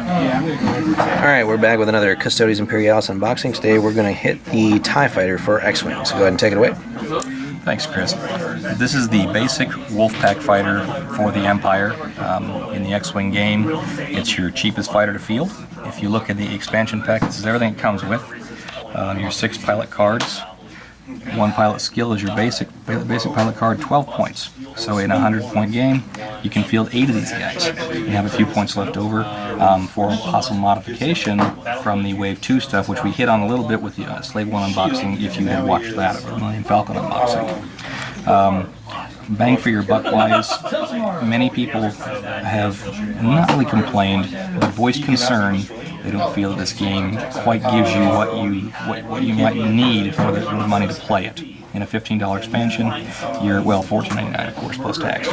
Alright, we're back with another Custodes Imperialis unboxing. Today we're going to hit the TIE Fighter for X-Wing, so go ahead and take it away. Thanks, Chris. This is the basic Wolfpack fighter for the Empire. In the X-Wing game, it's your cheapest fighter to field. If you look at the expansion pack, this is everything it comes with. Your 6 pilot cards. 1 pilot skill is your basic pilot card, 12 points. So in a 100-point game, you can field 8 of these guys. You have a few points left over for possible modification from the Wave 2 stuff, which we hit on a little bit with the Slave 1 unboxing if you had watched that, or the Millennium Falcon unboxing. Bang for your buck wise, many people have not really complained, but voiced concern. They don't feel that this game quite gives you what you might need for the money to play it. In a $15 expansion, you're, well, $14.99 of course, plus tax.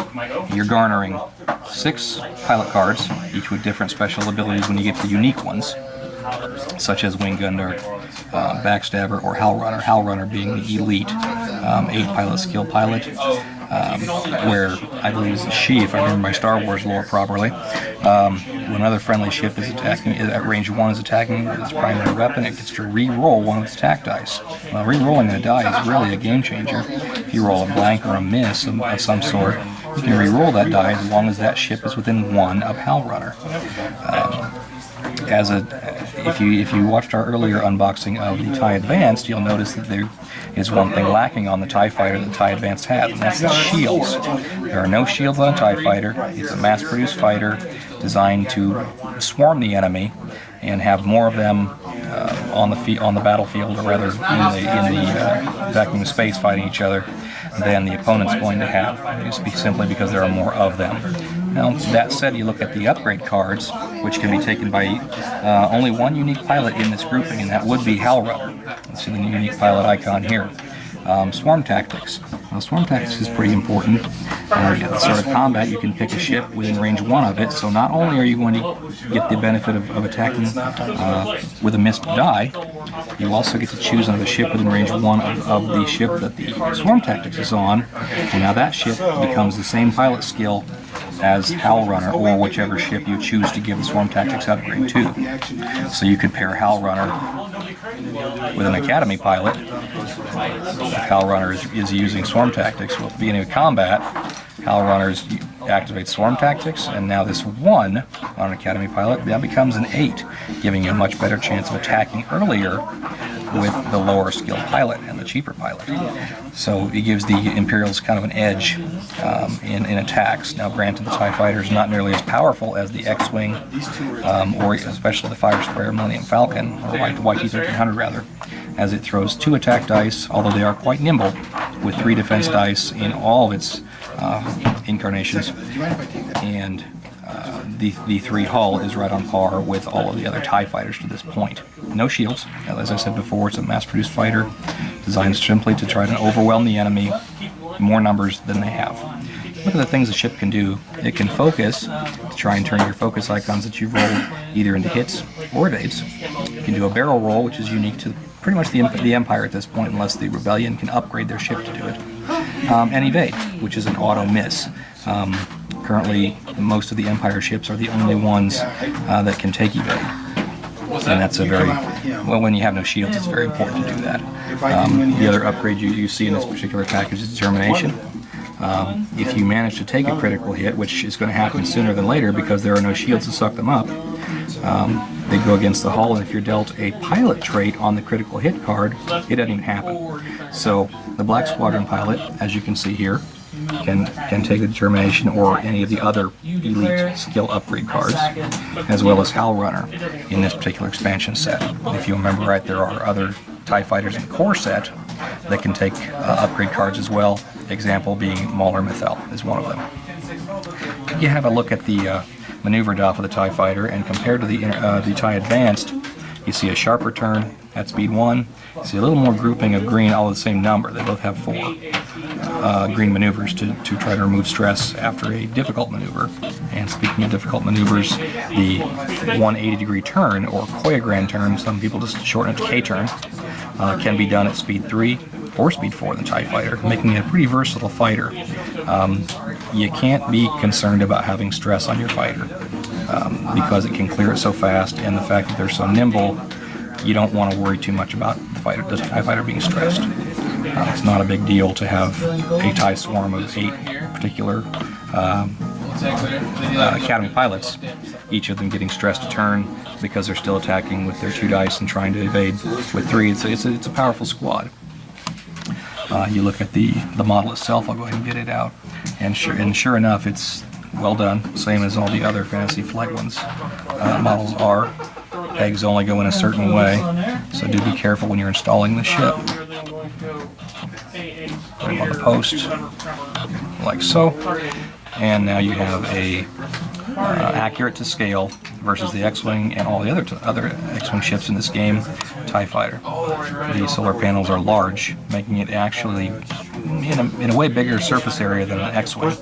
You're garnering 6 pilot cards, each with different special abilities when you get to the unique ones, such as Wing Gunner, Backstabber, or Hell Runner. Hell Runner being the elite 8 pilot skill pilot, where I believe is a she, if I remember my Star Wars lore properly. When another friendly ship is attacking, at range 1 is attacking with its primary weapon, it gets to re-roll one of its attack dice. Well, re-rolling a die is really a game changer. If you roll a blank or a miss of some sort, you can re-roll that die as long as that ship is within 1 of Hell Runner. If you watched our earlier unboxing of the TIE Advanced, you'll notice that there is one thing lacking on the TIE Fighter that the TIE Advanced has, and that's the shields. There are no shields on a TIE Fighter. It's a mass-produced fighter designed to swarm the enemy and have more of them on the battlefield, or rather in the vacuum of space fighting each other, than the opponent's going to have, just simply because there are more of them. Now, that said, you look at the upgrade cards, which can be taken by only one unique pilot in this grouping, and that would be Hell Runner. Let's see the unique pilot icon here. Swarm Tactics. Now, Swarm Tactics is pretty important. At the start of combat, you can pick a ship within range 1 of it, so not only are you going to get the benefit of attacking with a missed die, you also get to choose another ship within range 1 of the ship that the Swarm Tactics is on, and now that ship becomes the same pilot skill as Hell Runner, or whichever ship you choose to give the Swarm Tactics upgrade to. So you could pair Hell Runner with an Academy pilot. If Hell Runner is using Swarm Tactics, well, at the beginning of combat, Hell Runner activates Swarm Tactics, and now this 1 on an Academy pilot, that becomes an 8, giving you a much better chance of attacking earlier with the lower skill pilot and the cheaper pilot. So it gives the Imperials kind of an edge in attacks. Now granted, the TIE Fighter is not nearly as powerful as the X-Wing, or especially the Fire Sprayer Millennium Falcon, or YT-1300 rather, as it throws 2 attack dice, although they are quite nimble, with 3 defense dice in all of its incarnations, and the 3 hull is right on par with all of the other TIE Fighters to this point. No shields. As I said before, it's a mass-produced fighter designed simply to try to overwhelm the enemy, more numbers than they have. Look at the things the ship can do. It can focus, to try and turn your focus icons that you've rolled either into hits or evades. You can do a barrel roll, which is unique to pretty much the Empire at this point, unless the Rebellion can upgrade their ship to do it. And evade, which is an auto miss. Currently, most of the Empire ships are the only ones that can take evade. And that's a very, well, when you have no shields, it's very important to do that. The other upgrade you see in this particular package is Determination. If you manage to take a critical hit, which is going to happen sooner than later because there are no shields to suck them up, they go against the hull, and if you're dealt a pilot trait on the critical hit card, it doesn't even happen. So the Black Squadron pilot, as you can see here, can take a Determination or any of the other elite skill upgrade cards, as well as Hell Runner in this particular expansion set. If you remember right, there are other TIE Fighters in the core set that can take upgrade cards as well, example being Mauler Mithel is one of them. You have a look at the maneuver dial for the TIE Fighter, and compared to the TIE Advanced, you see a sharper turn at speed 1. You see a little more grouping of green, all the same number. They both have 4 green maneuvers to try to remove stress after a difficult maneuver. And speaking of difficult maneuvers, the 180-degree turn, or Koyagran turn, some people just shorten it to K-turn, can be done at speed 3 or speed 4 in the TIE Fighter, making it a pretty versatile fighter. You can't be concerned about having stress on your fighter. because it can clear it so fast, and the fact that they're so nimble, you don't want to worry too much about the TIE fighter being stressed. It's not a big deal to have a TIE swarm of 8 particular Academy pilots, each of them getting stressed a turn because they're still attacking with their 2 dice and trying to evade with 3. It's a powerful squad. You look at the model itself. I'll go ahead and get it out, and sure enough, it's well done, same as all the other Fantasy Flight ones. Models are. Pegs only go in a certain way, so do be careful when you're installing the ship. Put them on the post, like so. And now you have a accurate to scale versus the X-Wing and all the other X-Wing ships in this game, TIE Fighter. The solar panels are large, making it actually in a way bigger surface area than an X-Wing,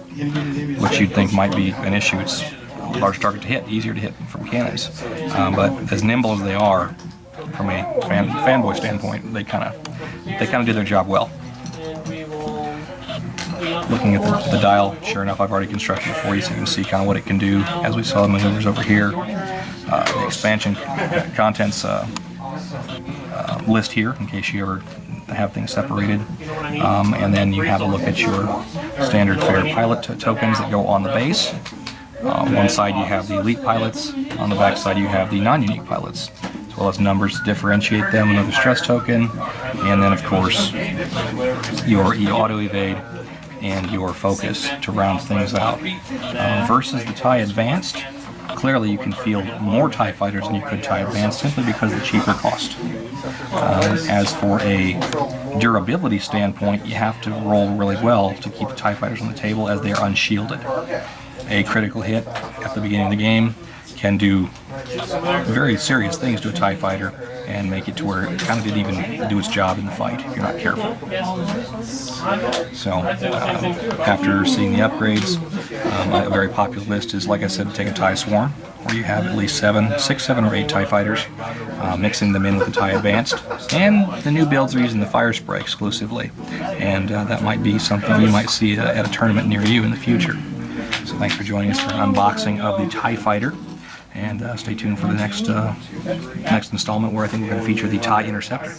which you'd think might be an issue. It's a large target to hit, easier to hit from cannons. But as nimble as they are, from a fanboy standpoint, they kind of do their job well. Looking at the dial, sure enough, I've already constructed it for you, so you can see kind of what it can do as we saw the maneuvers over here. The expansion contents list here, in case you ever have things separated. And then you have a look at your standard fare pilot tokens that go on the base. One side you have the elite pilots, on the back side you have the non-unique pilots, as well as numbers to differentiate them, another stress token, and then of course your auto evade and your focus to round things out. Versus the TIE Advanced, clearly you can field more TIE fighters than you could TIE Advanced simply because of the cheaper cost. As for a durability standpoint, you have to roll really well to keep the TIE fighters on the table as they are unshielded. A critical hit at the beginning of the game can do very serious things to a TIE fighter and make it to where it kind of didn't even do its job in the fight if you're not careful. So after seeing the upgrades, a very popular list is, like I said, to take a TIE Swarm, where you have at least 6, 7, or 8 TIE fighters, mixing them in with the TIE Advanced, and the new builds are using the Fire Spray exclusively, and that might be something you might see at a tournament near you in the future. So thanks for joining us for an unboxing of the TIE Fighter, and stay tuned for the next installment, where I think we're going to feature the TIE Interceptor.